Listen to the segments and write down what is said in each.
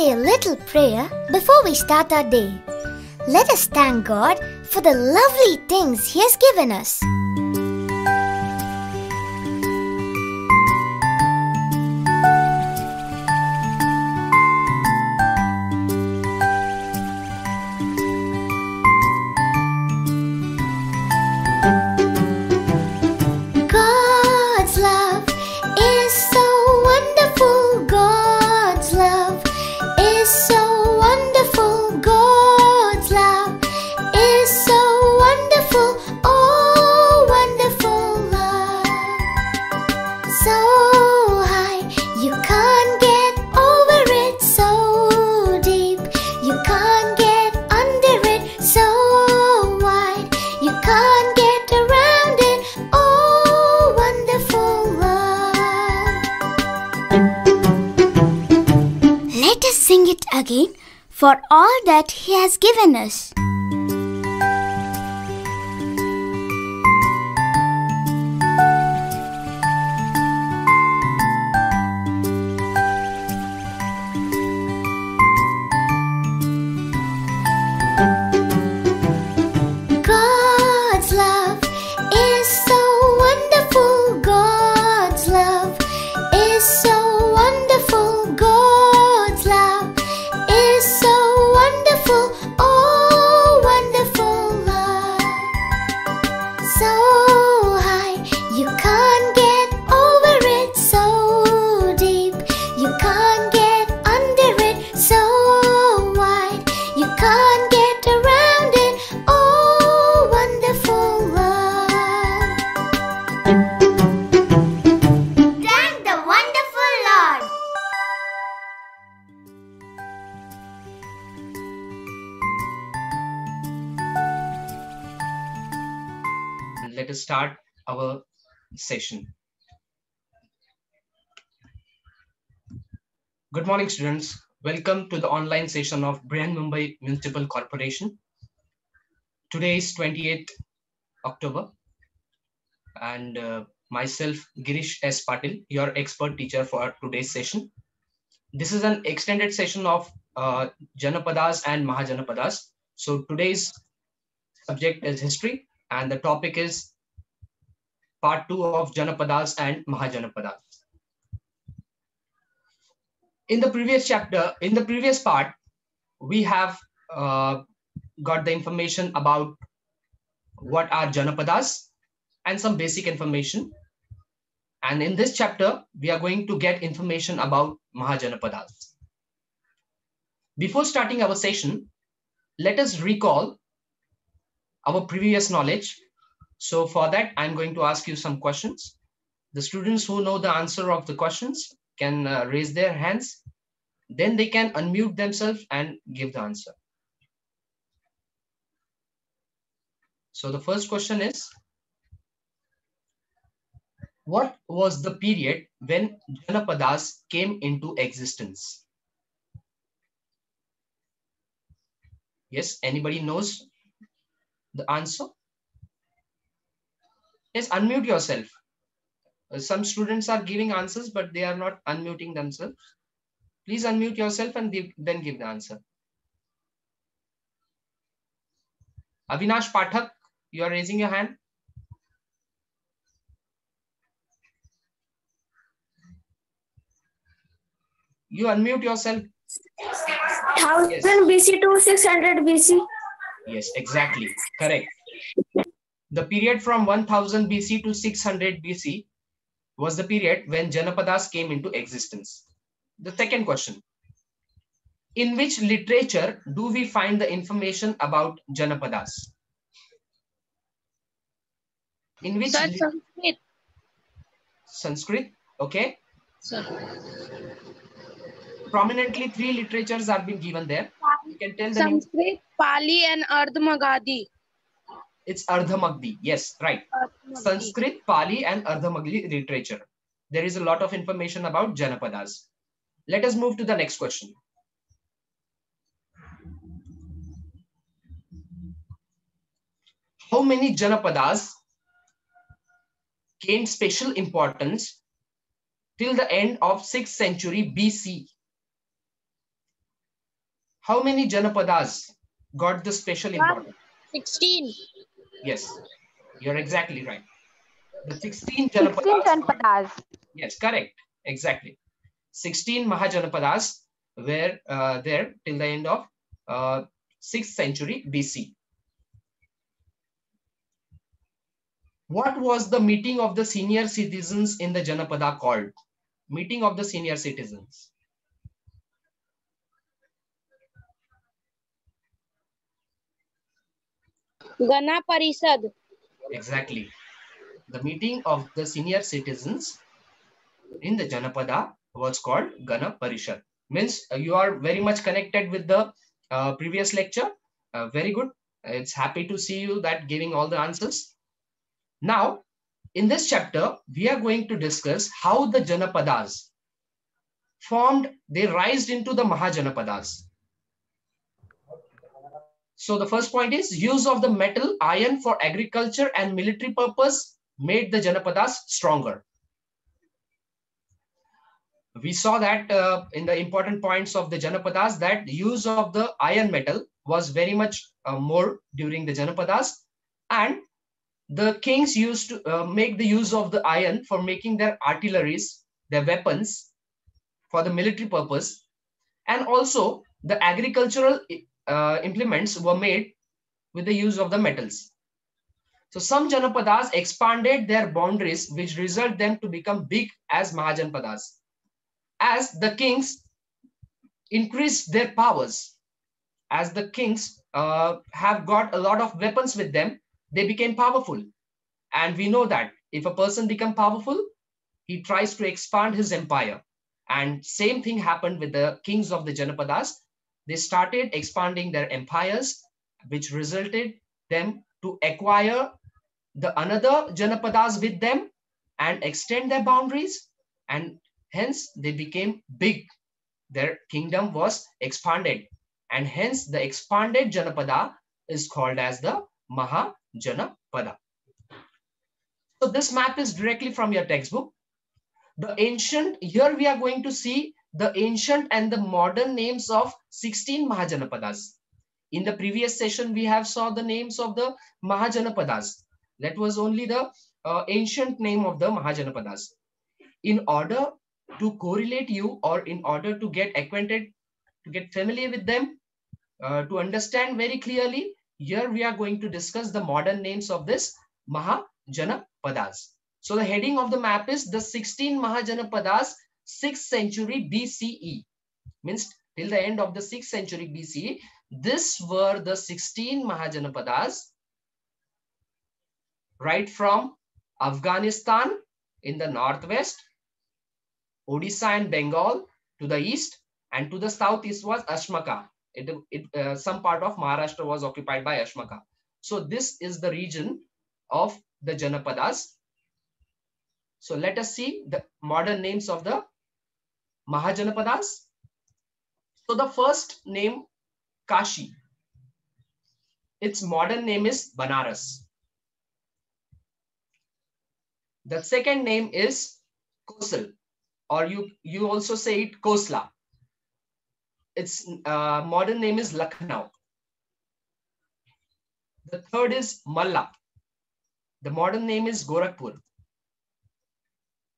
say a little prayer before we start our day. Let us thank God for the lovely things He has given us. God's love is so wonderful. God's love is so wonderful. God's love is so wonderful. Oh, wonderful love. So high, you can't get over it. So deep, you can't get under it. So wide, you can't get around it. Oh, wonderful love. Let us sing it again for all that He has given us. God's love is so wonderful. God's love is so wonderful. God's love is so wonderful. Oh, wonderful love. So high, you can't get over it. So deep, you can't get under it. So wide, you can't get around it. Oh, wonderful love. Thank the wonderful Lord. Let us start our session. Good morning, students. Welcome to the online session of Brihanmumbai Municipal Corporation. Today is 28th October, and myself, Girish S. Patil, your expert teacher for today's session. This is an extended session of Janapadas and Mahajanapadas. So today's subject is history, and the topic is part 2 of Janapadas and Mahajanapadas. In the previous chapter, in the previous part, we have got the information about what are Janapadas and some basic information. And in this chapter, we are going to get information about Mahajanapadas. Before starting our session, let us recall our previous knowledge. So for that, I'm going to ask you some questions. The students who know the answer of the questions can raise their hands. Then they can unmute themselves and give the answer. So the first question is, what was the period when Janapadas came into existence? Yes, anybody knows the answer? Yes, unmute yourself. Some students are giving answers, but they are not unmuting themselves. Please unmute yourself and then give the answer. Avinash Pathak, you are raising your hand. You unmute yourself. 1000 Yes. BC to 600 BC. Yes, exactly. Correct. The period from 1000 BC to 600 BC was the period when Janapadas came into existence. The second question. In which literature do we find the information about Janapadas? In which Sir, Sanskrit. Sanskrit? Okay. Sir. Prominently, 3 literatures are being given there. You can tell the name. Sanskrit, Pali, and Ardh Magadhi. It's Ardhamagdi. Yes, right. Sanskrit, Pali, and Ardhamagdi literature. There is a lot of information about Janapadas. Let us move to the next question. How many Janapadas gained special importance till the end of 6th century BC? How many Janapadas got this special importance? 16. Yes, you're exactly right. The 16 16 Janapadas. Janapadas. Yes, correct. Exactly. 16 Mahajanapadas were there till the end of 6th century BC. What was the meeting of the senior citizens in the Janapada called? Meeting of the senior citizens. Gana Parishad. Exactly. The meeting of the senior citizens in the Janapada was called Gana Parishad. Means you are very much connected with the previous lecture. Very good. It's happy to see you that giving all the answers. Now, in this chapter, we are going to discuss how the Janapadas formed, they rised into the Mahajanapadas. So the first point is use of the metal iron for agriculture and military purpose made the Janapadas stronger. We saw that in the important points of the Janapadas that use of the iron metal was very much more during the Janapadas, and the kings used to make the use of the iron for making their artilleries, their weapons for the military purpose, and also the agricultural implements were made with the use of the metals. So some Janapadas expanded their boundaries, which result them to become big as Mahajanapadas. As the kings increased their powers, as the kings have got a lot of weapons with them, they became powerful. And we know that if a person becomes powerful, he tries to expand his empire. And same thing happened with the kings of the Janapadas. They started expanding their empires, which resulted them to acquire the another Janapadas with them and extend their boundaries, and hence they became big. Their kingdom was expanded, and hence the expanded Janapada is called as the Mahajanapada. So this map is directly from your textbook. The ancient, here we are going to see the ancient and the modern names of 16 Mahajanapadas. In the previous session, we have saw the names of the Mahajanapadas. That was only the ancient name of the Mahajanapadas. In order to correlate you, or in order to get acquainted, to get familiar with them, to understand very clearly, here we are going to discuss the modern names of this Mahajanapadas. So the heading of the map is the 16 Mahajanapadas, 6th century BCE. Means till the end of the 6th century BCE, this were the 16 Mahajanapadas right from Afghanistan in the northwest, Odisha and Bengal to the east, and to the southeast was Ashmaka. Some part of Maharashtra was occupied by Ashmaka. So this is the region of the Janapadas. So let us see the modern names of the Mahajanapadas. So the first name, Kashi. Its modern name is Banaras. The second name is Kosal, or you also say it Kosla. Its modern name is Lucknow. The third is Malla. The modern name is Gorakhpur.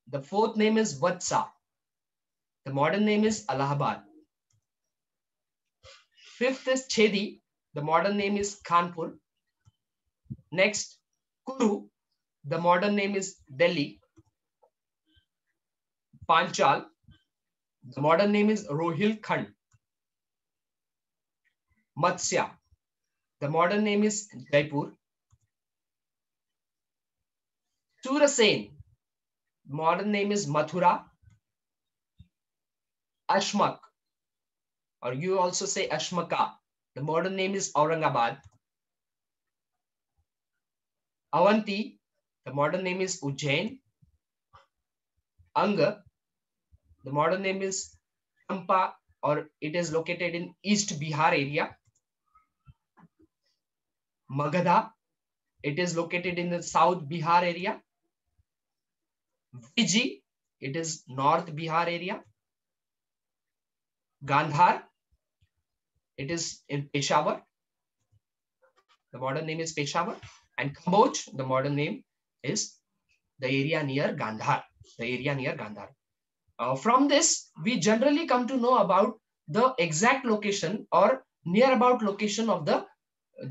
The fourth name is Vatsa. The modern name is Allahabad. Fifth is Chedi. The modern name is Kanpur. Next, Kuru. The modern name is Delhi. Panchal. The modern name is Rohilkhand. Matsya. The modern name is Jaipur. Surasen. Modern name is Mathura. Ashmak, or you also say Ashmaka. The modern name is Aurangabad. Avanti. The modern name is Ujjain. Anga. The modern name is Champa, or it is located in East Bihar area. Magadha. It is located in the South Bihar area. Viji. It is North Bihar area. Gandhar. it is in Peshawar. The modern name is Peshawar. And Kamboj, the modern name is the area near Gandhar. The area near Gandhar. From this, we generally come to know about the exact location or near about location of the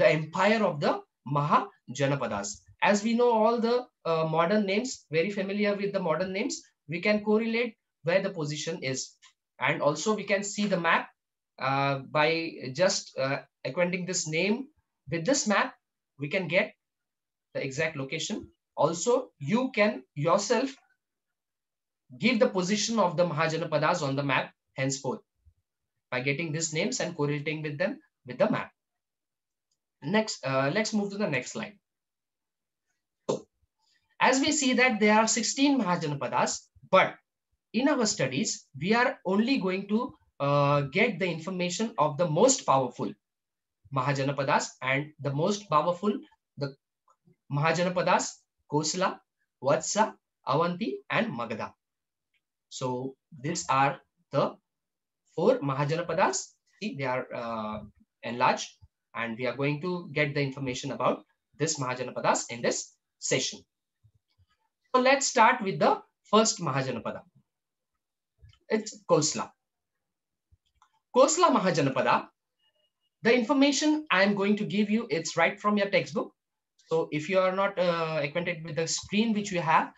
empire of the Mahajanapadas. As we know all the modern names, very familiar with the modern names, we can correlate where the position is. And also we can see the map by just acquainting this name with this map, we can get the exact location. Also, you can yourself give the position of the Mahajanapadas on the map henceforth by getting these names and correlating with them with the map. Next, let's move to the next slide. So, as we see that there are 16 Mahajanapadas, but in our studies, we are only going to get the information of the most powerful Mahajanapadas, and the most powerful, the Mahajanapadas, Kosala, Vatsa, Avanti, and Magadha. So these are the 4 Mahajanapadas. See, they are enlarged, and we are going to get the information about this Mahajanapadas in this session. So let's start with the first Mahajanapada. It's Kosala. Kosala Mahajanapada. The information I am going to give you, it's right from your textbook. So if you are not acquainted with the screen which you have,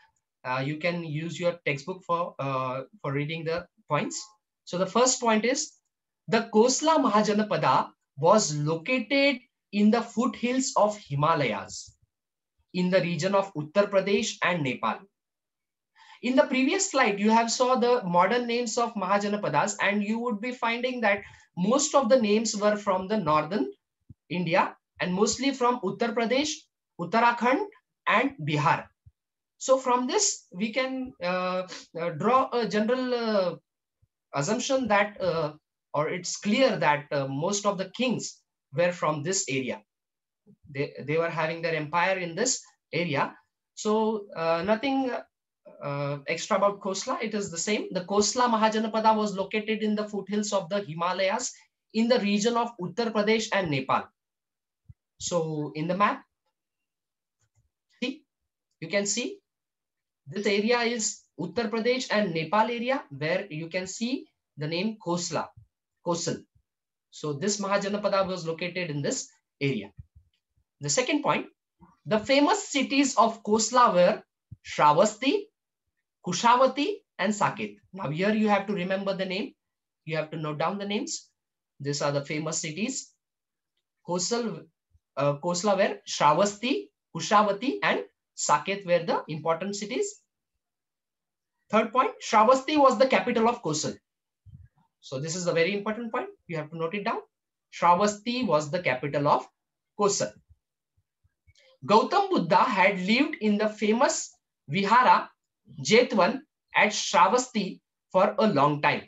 you can use your textbook for reading the points. So the first point is the Kosala Mahajanapada was located in the foothills of Himalayas in the region of Uttar Pradesh and Nepal. In the previous slide, you have saw the modern names of Mahajanapadas, and you would be finding that most of the names were from the northern India and mostly from Uttar Pradesh, Uttarakhand, and Bihar. So from this, we can draw a general assumption that, or it's clear that most of the kings were from this area. They were having their empire in this area. So nothing extra about Kosala. It is the same. The Kosala Mahajanapada was located in the foothills of the Himalayas in the region of Uttar Pradesh and Nepal. So in the map, see, you can see this area is Uttar Pradesh and Nepal area, where you can see the name Kosala, Kosal. So this Mahajanapada was located in this area. The second point, the famous cities of Kosala were Shravasti, Kushavati, and Saket. Now here you have to remember the name. You have to note down the names. These are the famous cities. Kosala were Shravasti, Kushavati, and Saket were the important cities. Third point, Shravasti was the capital of Kosal. So this is a very important point. You have to note it down. Shravasti was the capital of Kosal. Gautam Buddha had lived in the famous Vihara Jetwan at Shravasti for a long time.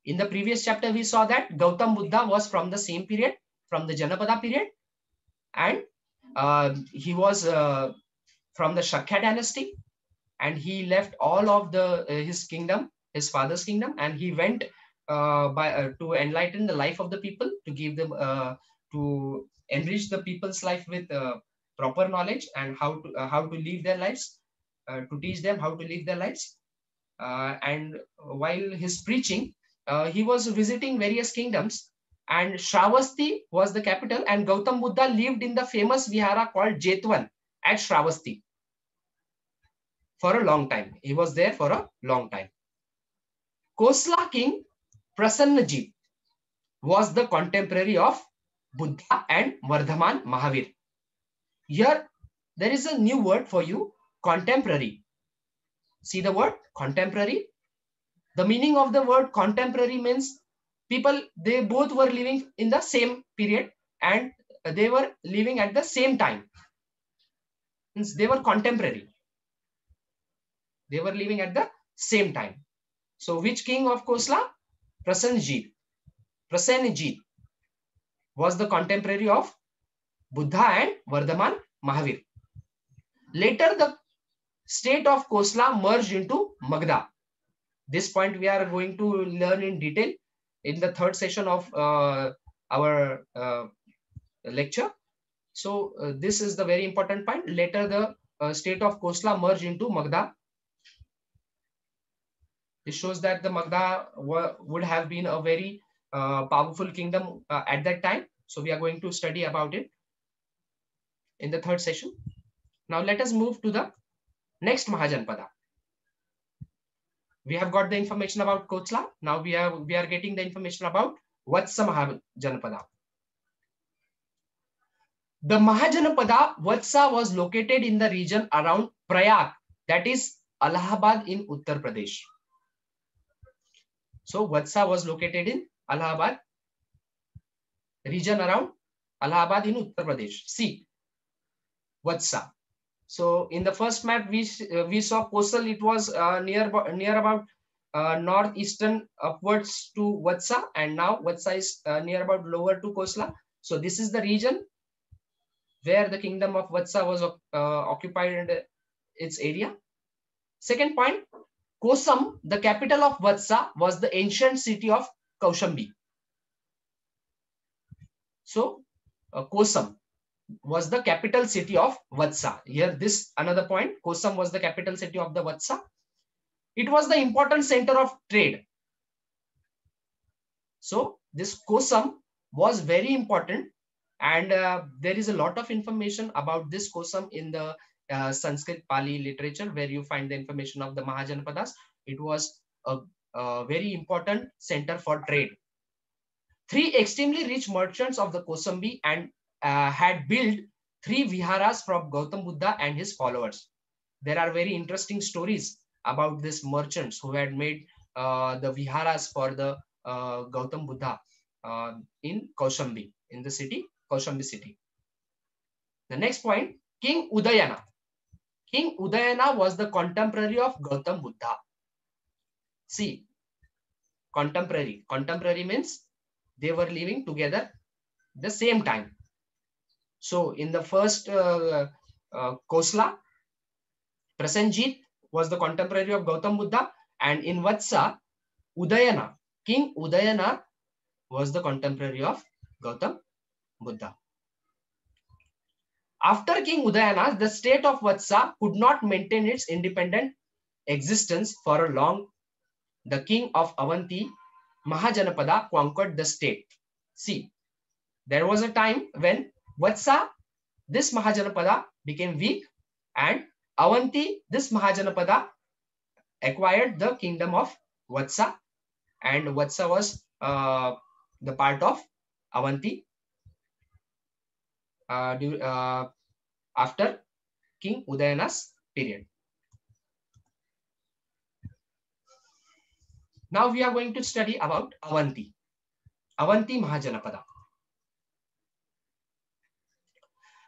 In the previous chapter, we saw that Gautam Buddha was from the same period, from the Janapada period, and he was from the Shakya dynasty, and he left all of his kingdom, his father's kingdom, and he went to enlighten the life of the people, to give them to enrich the people's life with proper knowledge and how to live their lives, to teach them how to live their lives. And while his preaching, he was visiting various kingdoms, and Shravasti was the capital, and Gautam Buddha lived in the famous vihara called Jetwan at Shravasti for a long time. He was there for a long time. Kosala king Prasannajit was the contemporary of Buddha and Vardhaman Mahavir. Here, there is a new word for you, contemporary. See the word contemporary? The meaning of the word contemporary means people, they both were living in the same period and they were living at the same time. Means they were contemporary. They were living at the same time. So which king of Kosala? Prasenajit. Prasenajit was the contemporary of Buddha and Vardhaman Mahavir. Later, the state of Kosala merged into Magadha. This point we are going to learn in detail. in the third session of our lecture. So this is the very important point. Later, the state of Kosla merged into Magda. This shows that the Magda would have been a very powerful kingdom at that time. So we are going to study about it in the third session. Now let us move to the next Mahajanpada. We have got the information about Kosla. Now we are getting the information about Vatsa Mahajanapada. The Mahajanapada Vatsa was located in the region around Prayag, that is Allahabad in Uttar Pradesh. So Vatsa was located in Allahabad, region around Allahabad in Uttar Pradesh. See, Vatsa. So in the first map we saw Kosal. It was near about northeastern upwards to Vatsa, and now Vatsa is near about lower to Kosla. So this is the region where the kingdom of Vatsa was occupied its area. Second point, Kosam, the capital of Vatsa, was the ancient city of Kaushambi. So Kosam was the capital city of Vatsa. Here, this another point. Kosam was the capital city of the Vatsa. It was the important center of trade. So this Kosam was very important, and there is a lot of information about this Kosam in the Sanskrit Pali literature, where you find the information of the Mahajanapadas. It was a very important center for trade. Three extremely rich merchants of the Kosambi and had built 3 viharas from Gautam Buddha and his followers. There are very interesting stories about these merchants who had made the viharas for the Gautam Buddha in Kaushambi, in the city, Kaushambi city. The next point, King Udayana. King Udayana was the contemporary of Gautam Buddha. See, contemporary. Contemporary means they were living together the same time. So in the first Kosla, Prasenjit was the contemporary of Gautam Buddha, and in Vatsa, Udayana, King Udayana was the contemporary of Gautam Buddha. After King Udayana, the state of Vatsa could not maintain its independent existence for a long. The king of Avanti, Mahajanapada, conquered the state. See, there was a time when Vatsa, this Mahajanapada, became weak, and Avanti, this Mahajanapada, acquired the kingdom of Vatsa, and Vatsa was the part of Avanti after King Udayana's period. Now we are going to study about Avanti. Avanti Mahajanapada.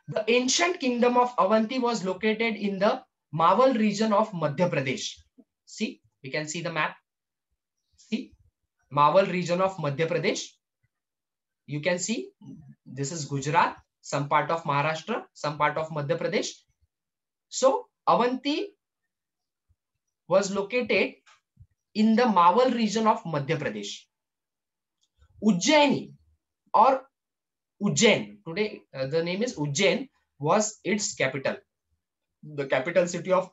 The ancient kingdom of Avanti was located in the Mawal region of Madhya Pradesh. See, we can see the map. See, Mawal region of Madhya Pradesh. You can see this is Gujarat, some part of Maharashtra, some part of Madhya Pradesh. So Avanti was located in the Mawal region of Madhya Pradesh. Ujjaini or Ujjain, today the name is Ujjain, was its capital. The capital city of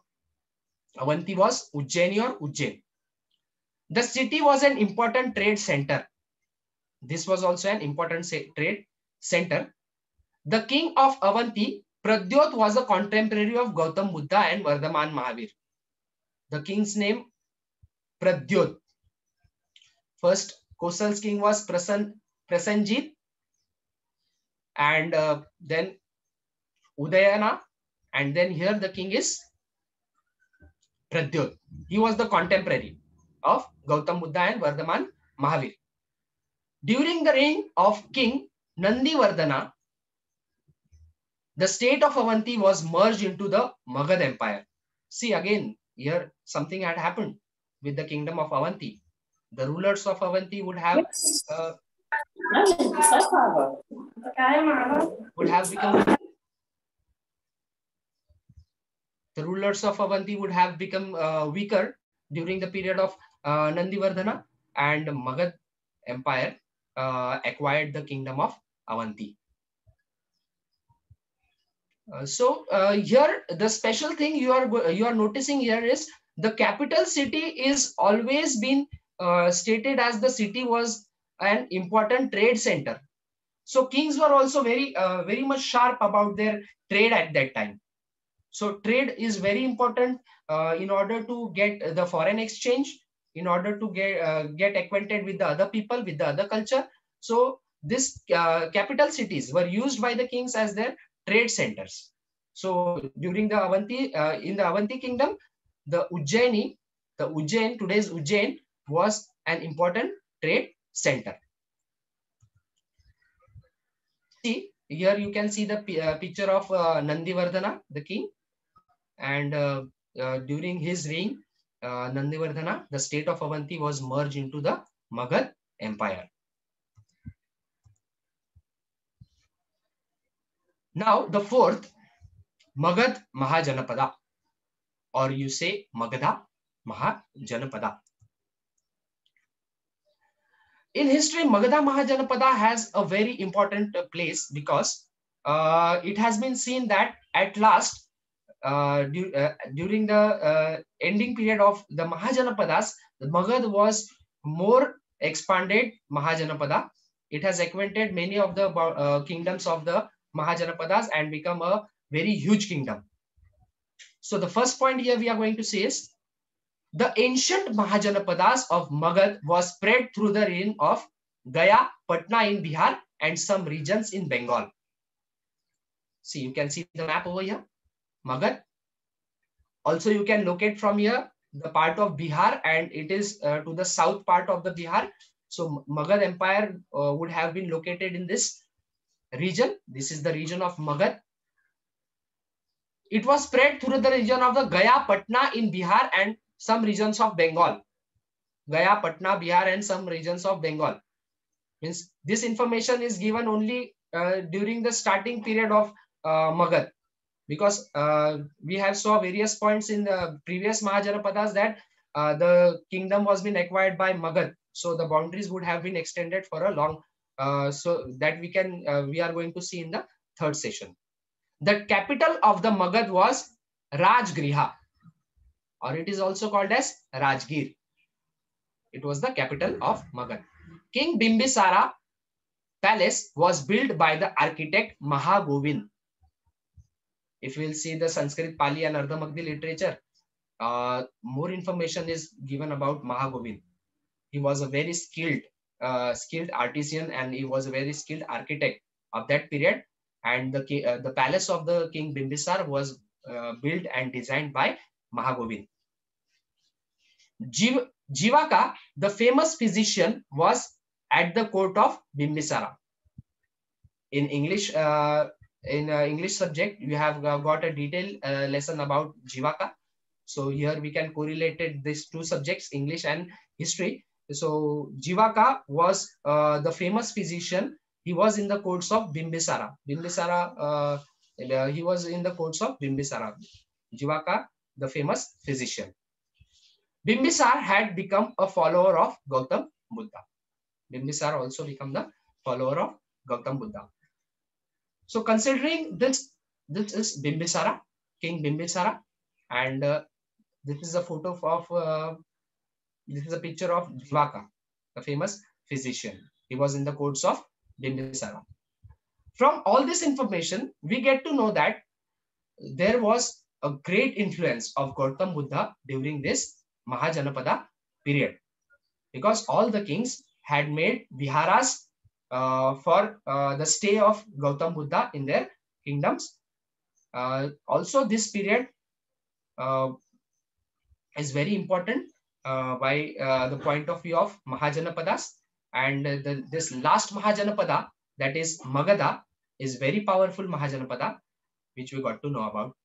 Avanti was Ujjaini or Ujjain. The city was an important trade center. This was also an important trade center. The king of Avanti, Pradyot, was a contemporary of Gautam Buddha and Vardhaman Mahavir. The king's name, Pradyot. First, Kosal's king was Prasenjit, and then Udayana, and then here the king is Pradyot. He was the contemporary of Gautam Buddha and Vardhaman Mahavir. During the reign of King Nandivardhana, the state of Avanti was merged into the Magad Empire. See, again, here something had happened with the kingdom of Avanti. The rulers of Avanti would have become weaker during the period of Nandivardhana, and Magad Empire acquired the kingdom of Avanti. Here the special thing you are noticing here is the capital city is always been stated as the city was an important trade center. So kings were also very much sharp about their trade at that time. So trade is very important in order to get the foreign exchange, in order to get acquainted with the other people, with the other culture. So this capital cities were used by the kings as their trade centers. So during the Avanti, in the Avanti kingdom, the Ujjain, today's Ujjain, was an important trade center. See, here you can see the picture of Nandivardhana, the king. And during his reign, Nandivardhana, the state of Avanti was merged into the Magad Empire. Now, the fourth, Magad Mahajanapada, or you say Magadha Mahajanapada. In history, Magadha Mahajanapada has a very important place because it has been seen that at last, during the ending period of the Mahajanapadas, the Magad was more expanded Mahajanapada. It has acquainted many of the kingdoms of the Mahajanapadas and become a very huge kingdom. So the first point here we are going to say is the ancient Mahajanapadas of Magad was spread through the region of Gaya, Patna in Bihar and some regions in Bengal. See, you can see the map over here, Magad. Also, you can locate from here the part of Bihar, and it is to the south part of the Bihar. So Magad Empire would have been located in this region. This is the region of Magad. It was spread through the region of the Gaya, Patna in Bihar and some regions of Bengal. Gaya, Patna, Bihar and some regions of Bengal. Means this information is given only during the starting period of Magad. Because we have saw various points in the previous Mahajanapadas that the kingdom was been acquired by Magad. So the boundaries would have been extended for a long, so that we are going to see in the third session. The capital of the Magad was Rajgriha, or it is also called as Rajgir. It was the capital of Magad. King Bimbisara palace was built by the architect Mahagovind. If we'll see the Sanskrit, Pali and Ardha Magdi literature, more information is given about Mahagovind. He was a very skilled artisan, and he was a very skilled architect of that period. And the palace of the King Bimbisar was built and designed by Mahagovind. Jivaka, the famous physician, was at the court of Bimbisara. In English, English subject, you have got a detailed lesson about Jivaka. So here we can correlate these two subjects, English and history. So Jivaka was the famous physician. He was in the courts of Bimbisara. He was in the courts of Bimbisara. Jivaka, the famous physician. Bimbisar had become a follower of Gautam Buddha. Bimbisar also became the follower of Gautam Buddha. So considering this is Bimbisara, King Bimbisara, and this is a photo of, this is a picture of Jivaka, the famous physician. He was in the courts of Bimbisara. From all this information, we get to know that there was a great influence of Gautam Buddha during this Mahajanapada period, because all the kings had made viharas for the stay of Gautam Buddha in their kingdoms. Also, this period is very important by the point of view of Mahajanapadas, and this last Mahajanapada, that is Magadha, is very powerful Mahajanapada, which we got to know about.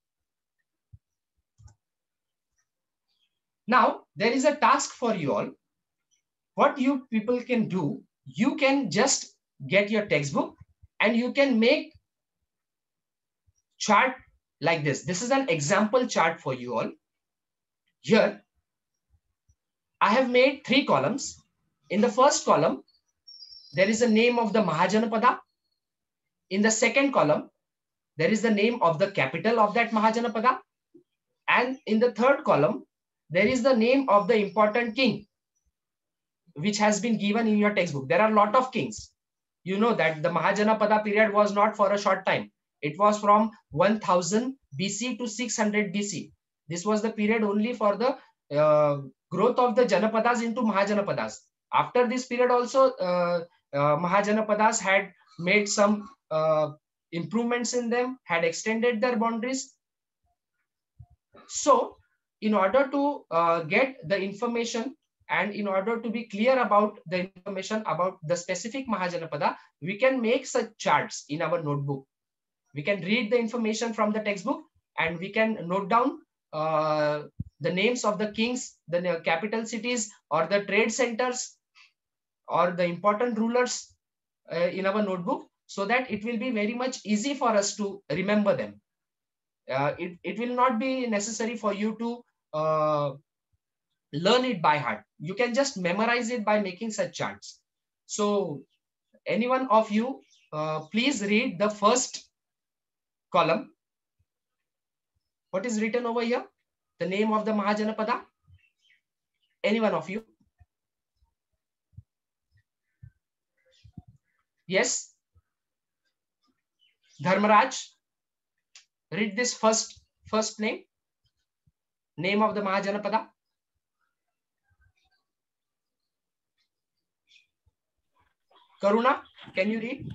Now, there is a task for you all. What you people can do, you can just get your textbook and you can make chart like this. This is an example chart for you all. Here, I have made 3 columns. In the first column, there is a name of the Mahajanapada. In the second column, there is the name of the capital of that Mahajanapada. And in the third column, there is the name of the important king, which has been given in your textbook. There are a lot of kings. You know that the Mahajanapada period was not for a short time. It was from 1000 BC to 600 BC. This was the period only for the growth of the Janapadas into Mahajanapadas. After this period also, Mahajanapadas had made some improvements in them, had extended their boundaries. So in order to get the information and in order to be clear about the information about the specific Mahajanapada, we can make such charts in our notebook. We can read the information from the textbook and we can note down the names of the kings, the capital cities, or the trade centers, or the important rulers in our notebook, so that it will be very much easy for us to remember them. It will not be necessary for you to learn it by heart. You can just memorize it by making such charts. So any one of you, please read the first column. What is written over here? The name of the Mahajanapada. Any one of you? Yes. Dharmaraj, read this first name. Name of the Mahajanapada. Karuna, can you read?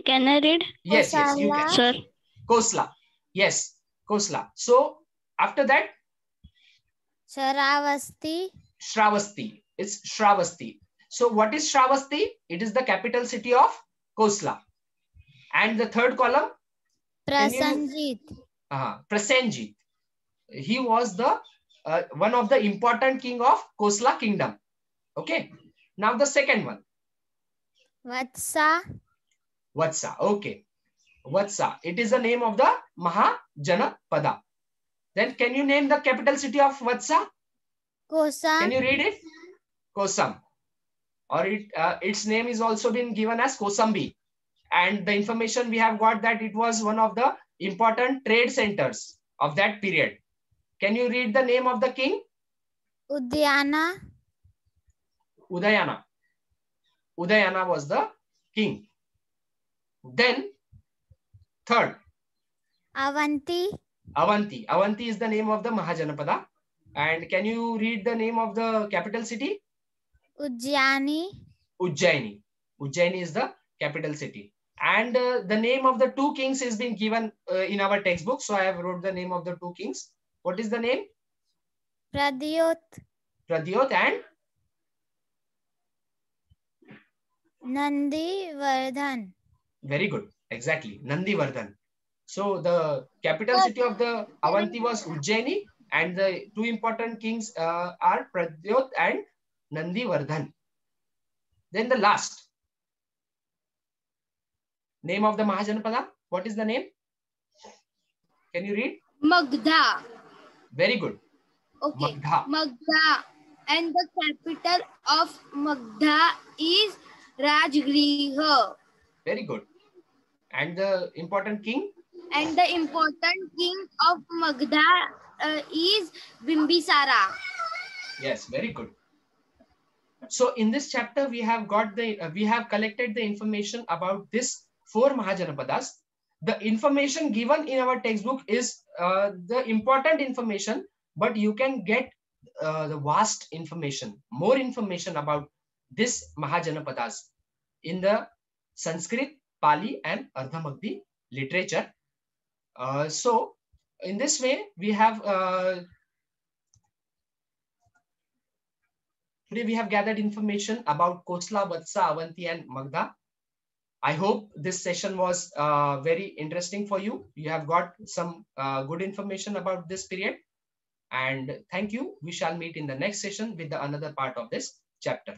Can I read? Yes, yes, you can. Sir. Kosla. Yes, Kosla. So after that, Shravasti. Shravasti. It's Shravasti. So what is Shravasti? It is the capital city of Kosla. And the third column? Prasenjit. Prasenjit. He was the one of the important king of Kosla kingdom. Okay. Now the second one. Vatsa. Vatsa. Okay. Vatsa. It is the name of the Mahajanapada. Then can you name the capital city of Vatsa? Kosam. Can you read it? Kosam. Or its name is also been given as Kosambi. And the information we have got that it was one of the important trade centers of that period. Can you read the name of the king? Udayana. Udayana. Udayana was the king. Then third. Avanti. Avanti. Avanti is the name of the Mahajanapada. And can you read the name of the capital city? Ujjaini. Ujjaini. Ujjaini is the capital city. And the name of the two kings is being given in our textbook. So I have wrote the name of the two kings. What is the name? Pradyot. Pradyot and Nandivardhan. Very good. Exactly. Nandivardhan. So the capital city of the Avanti was Ujjaini, and the two important kings are Pradyot and Nandivardhan. Then the last. Name of the Mahajanapada. What is the name? Can you read? Magda. Very good. Okay. Magda. Magda. And the capital of Magda is Rajgriha. Very good. And the important king? And the important king of Magda is Bimbisara. Yes, very good. So in this chapter, we have got we have collected the information about this 4 Mahajanapadas. The information given in our textbook is the important information, but you can get the vast information, more information about this Mahajanapadas in the Sanskrit, Pali and Ardhamagdi literature. So in this way, we have today we have gathered information about Kosla, Vatsa, Avanti and Magda. I hope this session was very interesting for you. You have got some good information about this period. And thank you. We shall meet in the next session with another part of this chapter.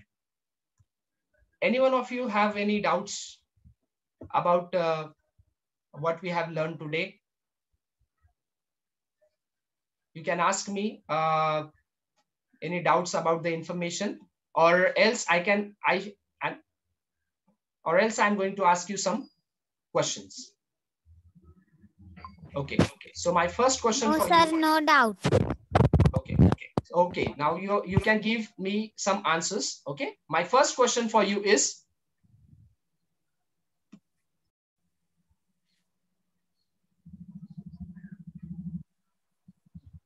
Any one of you have any doubts about what we have learned today? You can ask me any doubts about the information, or else I or else I'm going to ask you some questions. Okay. So my first question No, for sir, you. no doubt. Okay. Now you can give me some answers. Okay. My first question for you is,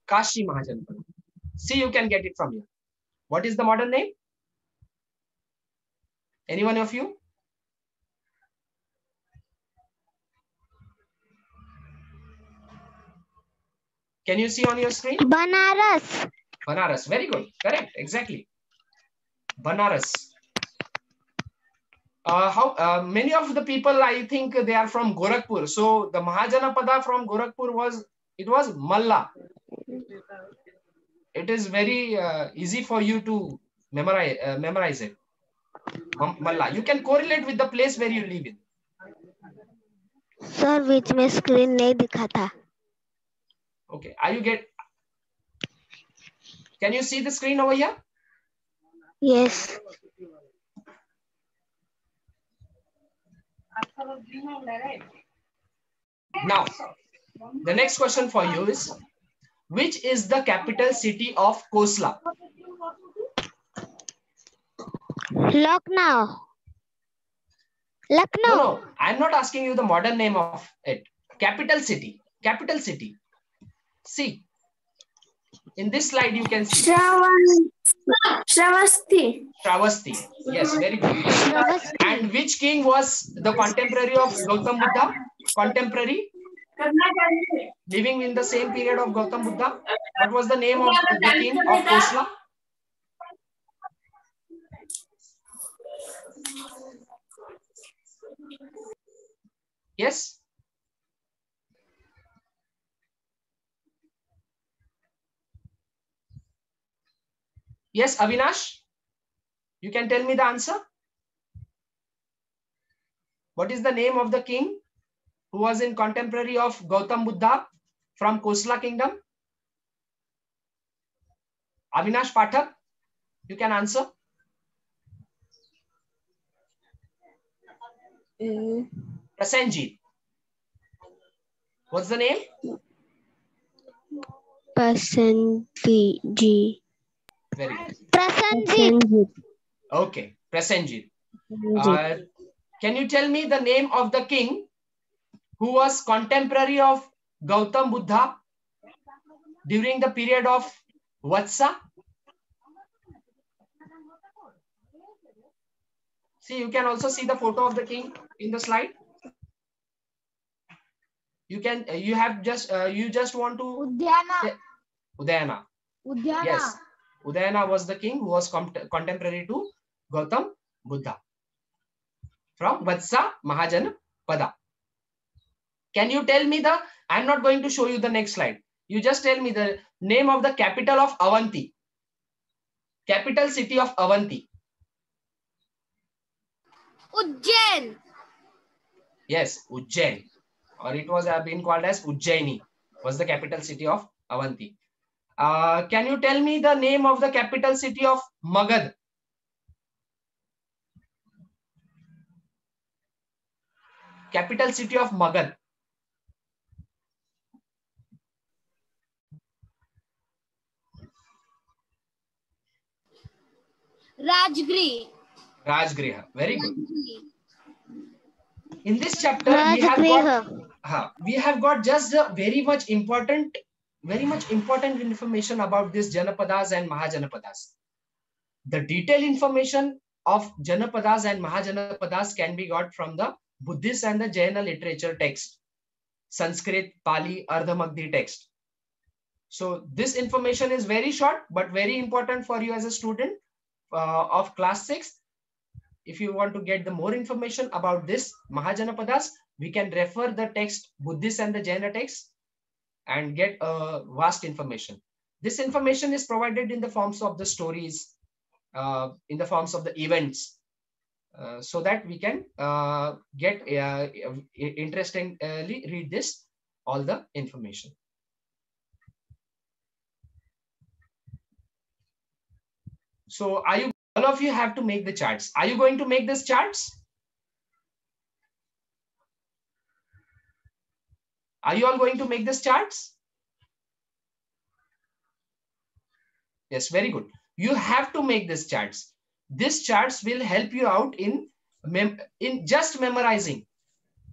Kashi Mahajanapada. See, you can get it from here. What is the modern name? Anyone of you? Can you see on your screen? Banaras. Banaras. Very good. Correct. Exactly. Banaras. Many of the people, I think they are from Gorakhpur. So the Mahajanapada from Gorakhpur was Malla. It is very easy for you to memorize it. Malla. You can correlate with the place where you live in. Sir बीच में screen नहीं दिखा था. Okay. Can you see the screen over here? Yes. Now, the next question for you is, which is the capital city of Kosla? Lucknow. No, I'm not asking you the modern name of it. Capital city. See, in this slide you can see Shravasti. Yes, very good. And which king was the contemporary of Gautam Buddha? Contemporary, living in the same period of Gautam Buddha. What was the name of the king of Kosla? Yes. Yes, Avinash, you can tell me the answer. What is the name of the king who was in contemporary of Gautam Buddha from Kosla kingdom? Avinash Pathak, you can answer. Prasenjit. What's the name? Prasenjit. Very good. Prasenjit. Okay, Prasenjit. Can you tell me the name of the king who was contemporary of Gautam Buddha during the period of Vatsa? See, you can also see the photo of the king in the slide. You just want to Udayana. Yes, Udayana was the king who was contemporary to Gautam Buddha from Vatsa Mahajanapada. Can you tell me I'm not going to show you the next slide. You just tell me the name of the capital of Avanti. Capital city of Avanti. Ujjain. Yes, Ujjain. Or it was been called as Ujjaini, was the capital city of Avanti. Can you tell me the name of the capital city of Magad? Capital city of Magad. Rajgriha. Very good. In this chapter, we have got just a very much important information about this Janapadas and Mahajanapadas. The detailed information of Janapadas and Mahajanapadas can be got from the Buddhist and the Jaina literature text, Sanskrit, Pali, Ardhamagdi text. So this information is very short but very important for you as a student of class 6. If you want to get the more information about this Mahajanapadas, we can refer the text Buddhist and the Jaina text and get vast information. This information is provided in the forms of the stories, in the forms of the events, so that we can get interestingly read all the information. So all of you have to make the charts. Are you going to make these charts? Are you all going to make these charts? Yes, very good. You have to make these charts. These charts will help you out in just memorizing.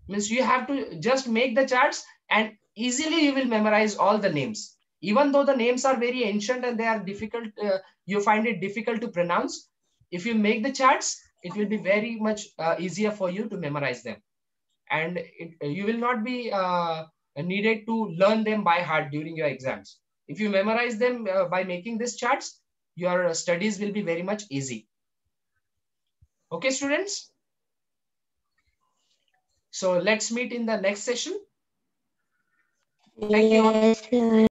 Means you have to just make the charts and easily you will memorize all the names. Even though the names are very ancient and they are difficult, you find it difficult to pronounce. If you make the charts, it will be very much easier for you to memorize them. And you will not be needed to learn them by heart during your exams. If you memorize them by making these charts, your studies will be very much easy. Okay, students? So let's meet in the next session. Thank you all.